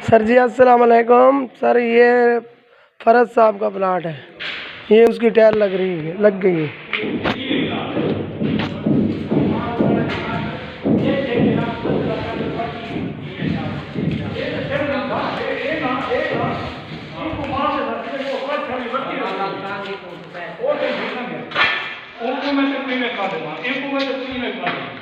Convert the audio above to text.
Sir जी अस्सलाम वालेकुम। Sir ये फरज साहब का प्लाट है, ये उसकी टायर लग गई है। उनको मैं फ्री में खा दूंगा, इनको मैं फ्री में खा दूंगा।